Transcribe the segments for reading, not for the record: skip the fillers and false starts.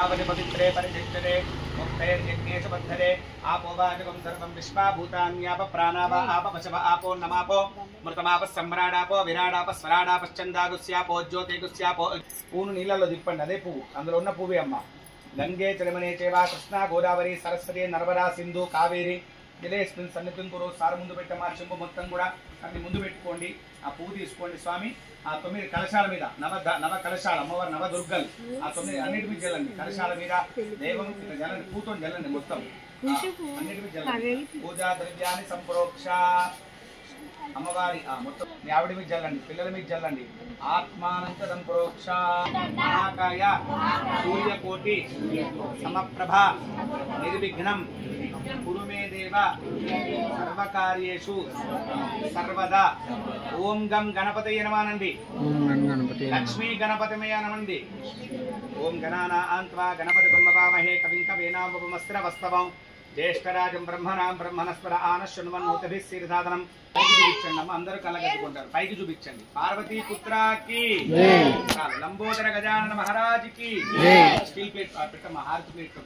तावति पवित्रे परिचिच्यते मुक्तैर्यज्ञेषु बद्धते आपोवाचकं सर्वं विश्वा भूतान्याप प्राणाव आप पशव आपो नमापो मृतमाप सम्राडापो विराडाप स्वराडापश्चंदागुस्यापो ज्योतिगुस्यापो పూను నీళ్ళలో దిప్పండి అదే పువ్వు అందులో ఉన్న పువ్వే అమ్మ గంగే చలమనే చేవా కృష్ణ గోదావరి సరస్వతి నర్మదా సింధు కావేరి జలేస్మిన్ సన్నిధిం కురు సారు ముందు పెట్టమా చెంబు మొత్తం కూడా అన్ని ముందు పెట్టుకోండి ఆ పువ్వు తీసుకోండి స్వామి ఆ 9 కలశాల మీద నవ కలశాల అమ్మవారి నవ దుర్గలు ఆ 9 అన్నిటి మీద జల్లండి కలశాల మీద దైవం జల్లండి పూతో జల్లండి మొత్తం అన్నిటి మీద జల్లండి పూజా ద్రవ్యాన్ని సంప్రోక్ష అమ్మవారి మొత్తం మీ ఆవిడ మీద జల్లండి పిల్లల మీద జల్లండి ఆత్మానంతరం ప్రోక్ష మహాకాయ సూర్యకోటి సమప్రభ నిర్విఘ్నం కురు మే దేవ సర్వకార్యేషు సర్వదా ఓం గం గణపతయే నమః అనండి లక్ష్మీ గణపతిమయ నమండి ఓం గణానాం త్వా గణపతిం నమామహే కవిం కవీనాముపమస్రవస్తవం జ్యేష్ఠరాజం బ్రహ్మణాం బ్రహ్మణస్పర ఆనశృణ్వన్నోతభిः శ్రీసాధనం పైకి చూపించండి అమ్మ అందరూ కళ్ళగట్టుకుంటారు పైకి చూపించండి పార్వతీ పుత్రాకి లంబోదర గజానన మహారాజుకి స్టీల్ ప్లేట్ పెట్టమ్మా హారతి ప్లేట్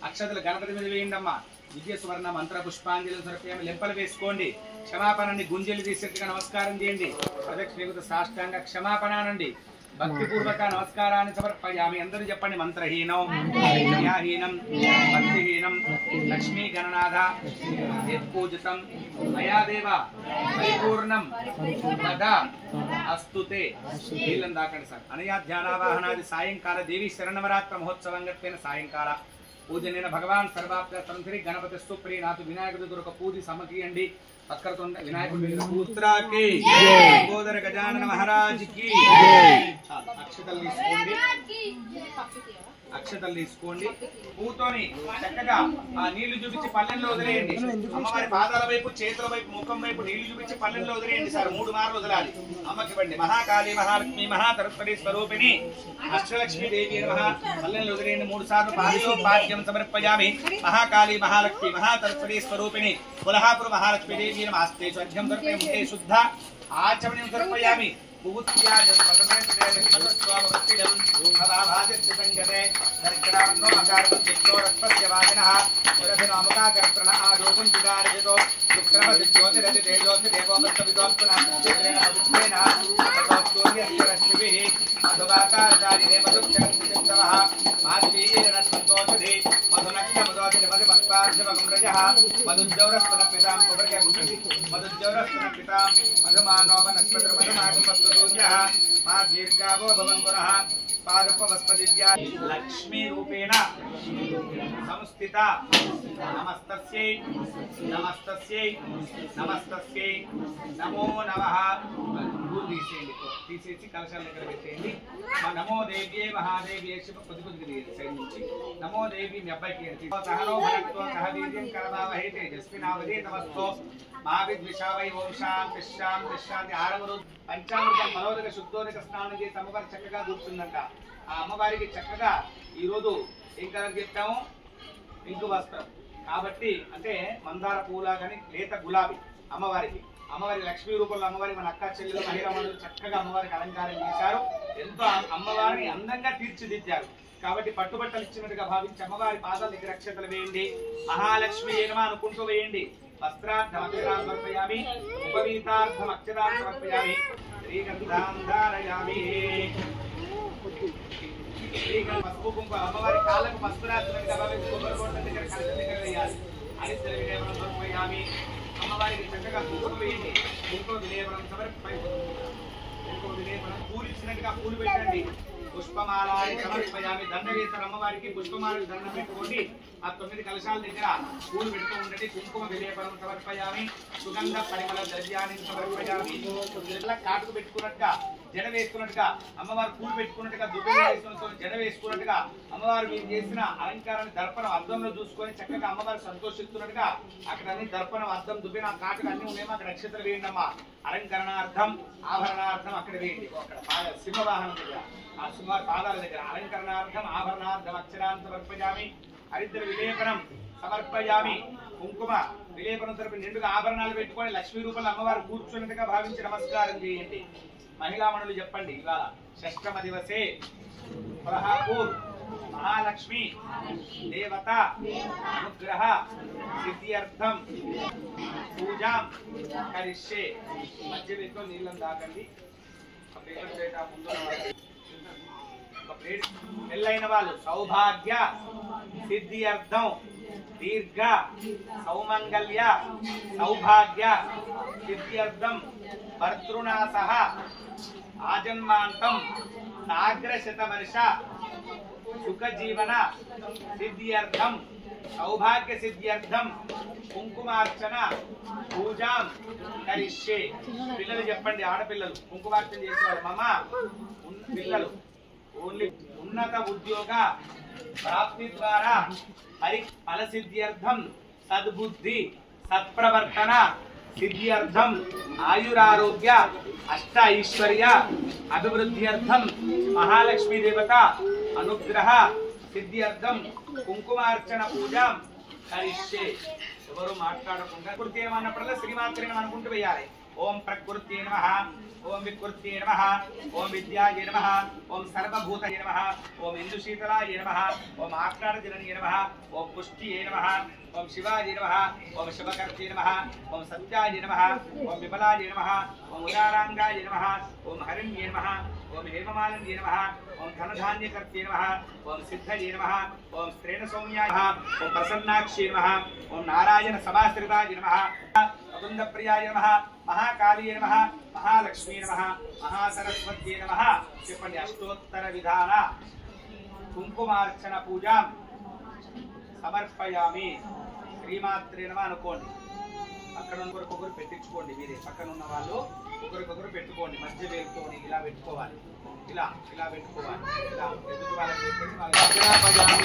అక్షతలు గణపతి మీద వేయండి అమ్మా విద్య సువర్ణ మంత్ర పుష్పాంజలి సరపేమ లెంపలు వేసుకోండి క్షమాపణని గుంజలు తీసేట్టుగా నమస్కారం చేయండి ప్రదక్షిణ సాష్టాంగ క్షమాపణ అనండి భక్తిపూర్వక నమస్కారాన్ని సమర్పయామి అందరూ చెప్పండి మంత్రహీనం క్రియాహీనం భక్తిహీనం లక్ష్మీ గణనాథ యత్పూజితం మయాదేవ పరిపూర్ణం వద అస్తుతే నీళ్ళని దాకండి సార్ అనయా ధ్యానావాహనాది సాయంకాల దేవి శరణవరాత్ర మహోత్సవం గట్టిన సాయంకాల పూజనైన భగవాన్ సర్వాప్త సంతరి గణపతి సుప్రీనాథు వినాయకుడి దగ్గర ఒక పూజ సమకీయండి పక్కన వినాయకుడి పుత్రాకి లంబోదర గజానన మహారాజుకి అక్షతలు తీసుకోండి పూతోని చక్కగా ఆ నీళ్లు చూపించి పల్లెల్లో వదిలేయండి అమ్మవారి పాదాల వైపు చేతుల వైపు ముఖం వైపు నీళ్లు చూపించి పల్లెల్లో వదిలేయండి సార్ 3 మార్లు వదలాలి అమ్మకి ఇవ్వండి మహాకాళి మహాలక్ష్మి మహాతరస్వతి స్వరూపిణి అష్టలక్ష్మి దేవి నమః పల్లెల్లో వదిలేయండి 3 సార్లు పాద్యం సమర్పయామి మహాకాళి మహాలక్ష్మి మహాతరస్వతి స్వరూపిణి కొల్హాపుర మహాలక్ష్మి దేవి నమః ఆస్తే స్వర్గం దర్పయామి శుద్ధ ఆచమనం దర్పయామి लक्ष्मी रूपेण संस्थित नमस्तस्यै नमस्तस्यै नमस्तस्यै नमो नमः తీసేసి కలశాల దగ్గర పెట్టేయండి నమో దేవ్యే మహాదేవ్యే శివ కొద్ది సైడ్ నుంచి నమో దేవి మీ అబ్బాయికి సహనో భక్తో సహ వీర్యం కరదావహే తేజస్వినావదే తమస్తో మహావిద్విషావై ఓం శాంతి శాంతి శాంతి 6వ రోజు పంచామృతం మనోదక శుద్ధోదక స్నానం చేసి అమ్మవారి చక్కగా కూర్చుందంట ఆ అమ్మవారికి చక్కగా ఈ రోజు ఏం కలర్ చెప్తాము పింక్ వస్త్రం కాబట్టి అంటే మందార పూల కానీ లేత గులాబీ అమ్మవారికి అమ్మవారి లక్ష్మీ రూపంలో అమ్మవారి మన అక్క చెల్లెలు మహిళా మండలి చక్కగా అమ్మవారికి అలంకారం చేశారు ఎంతో అమ్మవారిని అందంగా తీర్చిదిద్దారు కాబట్టి పట్టుబట్టలు ఇచ్చినట్టుగా భావించి అమ్మవారి పాదాల దగ్గర అక్షతలు వేయండి మహాలక్ష్మి ఏమో అనుకుంటూ వేయండి వస్త్రార్థం అక్షరాలు సమర్పయామి ఉపవీతార్థం అక్షరాలు సమర్పయామి శ్రీగంధాం ధారయామి పసుపు కుంకుమ అమ్మవారి కాళ్ళకు పసుపు రాసినట్టుగా భావించి కొబ్బరి దగ్గర కలశం దగ్గర వేయాలి హరిద్ర విలేపనం సమర్పయామి అమ్మవారికి చక్కగా కుంకుమ వేయండి కుంకుమ విలేపనం కుంకుమ విలేపనం పూలు ఇచ్చినట్టుగా పూలు పెట్టండి పుష్పమాలాన్ని సమర్పయామి దండ వేస్తారు అమ్మవారికి పుష్పమాలకు దండం పెట్టుకోండి ఆ 9 కలశాల దగ్గర పూలు పెడుతూ ఉండండి కుంకుమ విలేపనం సమర్పయామి సుగంధ పరిమళ ద్రవ్యాన్ని సమర్పయామి కాటుకు పెట్టుకున్నట్టుగా జడ వేసుకున్నట్టుగా అమ్మవారు పూలు పెట్టుకున్నట్టుగా దుబ్బ జడ వేసుకున్నట్టుగా అమ్మవారు మీరు చేసిన అలంకారాన్ని దర్పణం అద్దంలో చూసుకొని చక్కగా అమ్మవారు సంతోషిస్తున్నట్టుగా అక్కడ అన్ని దర్పణం అద్దం దుబ్బిన కాటుకు అన్ని ఉన్నాయేమో అక్కడ నక్షత్రం వేయండి అమ్మా అలంకరణార్థం ఆభరణార్థం అక్కడ వేయండి అక్కడ సింహవాహనం దగ్గర ఆ సింహారి పాదాల దగ్గర అలంకరణార్థం ఆభరణార్థం అక్షరాన్ని సమర్పయామి హరిద్ర విలేపనం సమర్పయామి కుంకుమ విలేపనం తరపు నిండుగా ఆభరణాలు పెట్టుకొని లక్ష్మీ రూపంలో అమ్మవారు కూర్చున్నట్టుగా భావించి నమస్కారం చేయండి మహిళా మణులు చెప్పండి ఇవాళ షష్టమ దివసే కొల్హాపూర్ महालक्ष्मी देवता अनुग्रह सिद्ध्यर्थम पूजा करिष्ये मध्य वेतो नीलम दाकंडी पेपर प्लेट आ ముందు ఒక ప్లేట్ ఎల్లైన వాళ్ళు సౌభాగ్య సిద్ధ్యర్థం దీర్ఘ సౌమంగళ్య సౌభాగ్య సిద్ధ్యర్థం భర్తృనాసః ఆజన్మాంతం సాగ్రశతవర్ష సుఖ జీవన సిద్ధ్యర్థం సౌభాగ్య సిద్ధ్యర్థం కుంకుమార్చన పూజాం కరిష్యే పిల్లలు చెప్పండి ఆడపిల్లలు కుంకుమార్చన చేసేవాళ్ళు మమ్మ పిల్లలు ఓన్లీ ఉన్నత ఉద్యోగ ప్రాప్తి ద్వారా హరి ఫల సిద్ధ్యర్థం సద్బుద్ధి సత్ప్రవర్తన సిద్ధ్యర్థం ఆయురారోగ్య అష్ట ఐశ్వర్య అభివృద్ధ్యర్థం మహాలక్ష్మీ దేవత అనుగ్రహ సిద్ధ్యర్థం కుంకుమార్చన పూజాం కరిష్యే ఎవరు మాట్లాడకుండా ప్రకృతి ఏమన్నప్పుడల్లా శ్రీమాత్రేని అనుకుంటూ వేయాలి ఓం ప్రకృతి నమః ఓం వికృతి నమః ఓం విద్యాయ నమః ఓం సర్వభూతాయ నమః ఓం ఇందుశీతలాయ నమః ఓం ఆక్రాడజననీయ నమః ఓం పుష్టియే నమః ఓం శివాయ నమః ఓం శివకర్తే నమః ఓం సత్యాయ నమః ఓం విమలాయ నమః ఓం ఉదారాంగాయ నమః ఓం హరిణ్యే నమః ఓం హేమమాలిన్యే నమః ఓం ధనధాన్యకర్తే నమః ఓం సిద్ధయే నమః ఓం శ్రేణ సౌమ్యాయ నమః ఓం ప్రసన్నాక్షే నమః ఓం నారాయణ సమాశ్రితాయ నమః అకుంద ప్రియాయ నమః మహాకాళీయ నమః మహాలక్ష్మీ నమః మహాసరస్వత్యే నమః చెప్పండి అష్టోత్తర విధాన కుంకుమార్చన పూజాం సమర్పయామి శ్రీమాత్రే నమః అనుకోండి అక్కడ ఒకరికొకరు పెట్టించుకోండి మీరే పక్కన ఉన్న వాళ్ళు ఒకరికొకరు పెట్టుకోండి మధ్య వేలుతోని ఇలా పెట్టుకోవాలి ఇలా ఇలా పెట్టుకోవాలి ఇలా ఎదుటి వాళ్ళకి పెట్టేసి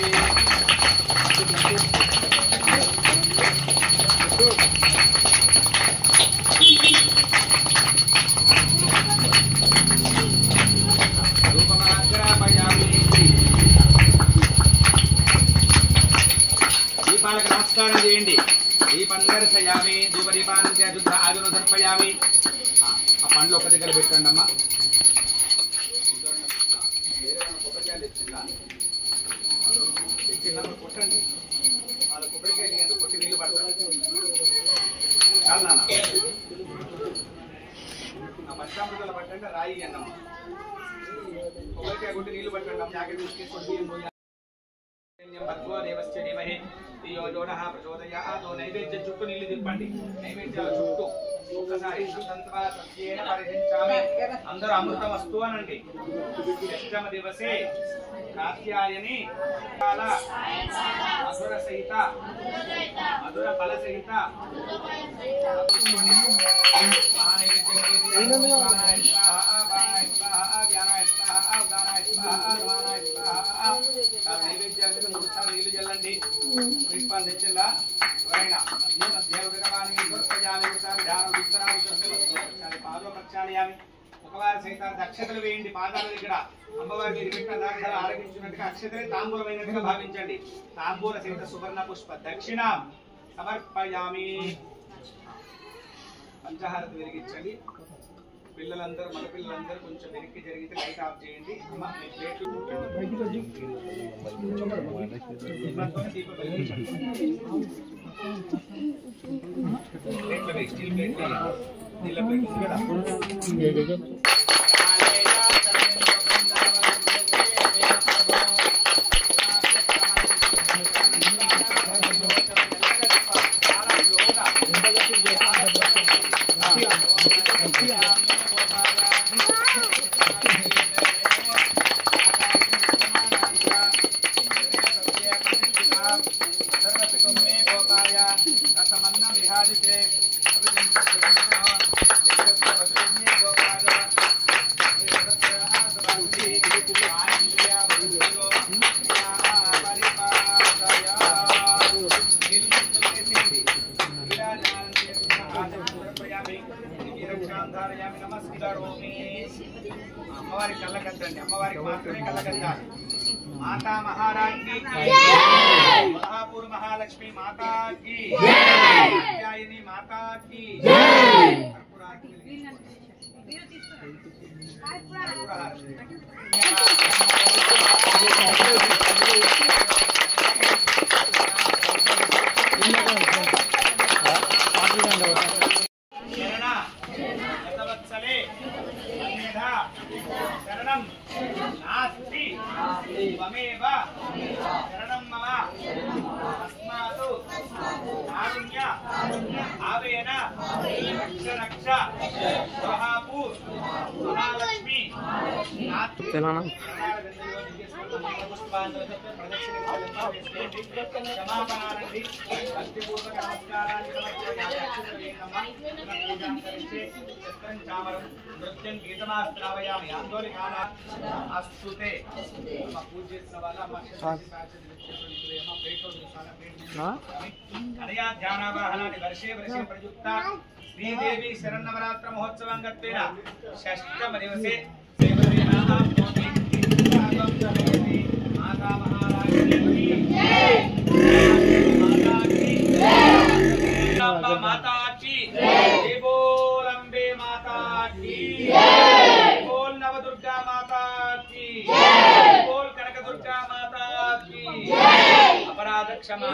దీపాలకు నమస్కారం చేయండి దీపం దర్శయామి ధూపదీపాన్ని శుద్ధ ఆజును దర్పయామి ఆ పండ్లు ఒక దగ్గర పెట్టండి అమ్మా కొట్టండి వాళ్ళ కొబ్బరికాయ కొట్టి నీళ్ళు పడతారు చాలు నాన్న పచ్చామృతలు పట్టండి రాయి అన్నమ్మ కొబ్బరికాయ కొట్టి నీళ్ళు పట్టండి అమ్మ జాకెట్ తీసుకొని భర్గో దేవస్య ధీమహి ధియో యో నః ప్రచోదయాత్ నైవేద్య చుట్టూ నీళ్లు తిప్పండి నైవేద్యాల చుట్టూ ఒక్కసారి సుతంత్వ సత్యేన పరిహించామి అందరూ అమృతమస్తు అనండి అష్టమ దివసే కాత్యాయని కాల మధుర సహిత మధుర ఫల సహిత నైవేద్యాల మీద 3 సార్లు నీళ్లు చల్లండి పుష్పాలు తెచ్చిందా ఎవరైనా పాదోపక్షాలయామి ఒకవారి సైతాన్ని అక్షతలు వేయండి పాదాల దగ్గర అమ్మవారికి పెట్టిన దాఖలు ఆరగించినట్టుగా అక్షతలే తాంబూలమైనట్టుగా భావించండి తాంబూల సహిత సువర్ణ పుష్ప దక్షిణ సమర్పయామి పంచహారతి వెలిగించండి పిల్లలందరూ మన పిల్లలందరూ కొంచెం వెనక్కి జరిగితే లైట్ ఆఫ్ చేయండి అమ్మవారి కళ్ళకద్దండి అమ్మవారికి మాత్రమే కళ్ళకద్దాలి మాతా మహారాజ్ఞి మహాపూర్ మహాలక్ష్మి మాతాకి కాత్యాయని మాతాకి శరణం నాస్తి త్వమేవ శరణం మమ తస్మాత్ కారుణ్య భావేన రక్ష స్వహాపు మహాలక్ష్మి క్షమాపణానండి భక్తిపూర్వక నమస్కారాన్ని చామరం నృత్యం గీతమాస్త్రావయామి ఆందోళన అస్తుతే పూజ చేసిన వాళ్ళ అనయా ధ్యానావాహనాన్ని వర్షే వర్షే ప్రయుక్త శ్రీదేవి శరన్నవరాత్ర మహోత్సవం గత్వేన షష్టమ దివసే మాతా మహారాజ్ఞీ माता की जय बोल अम्बे माता की जय बोल नवदुर्गा माता की जय बोल कनक दुर्गा माता की जय अपराध क्षमा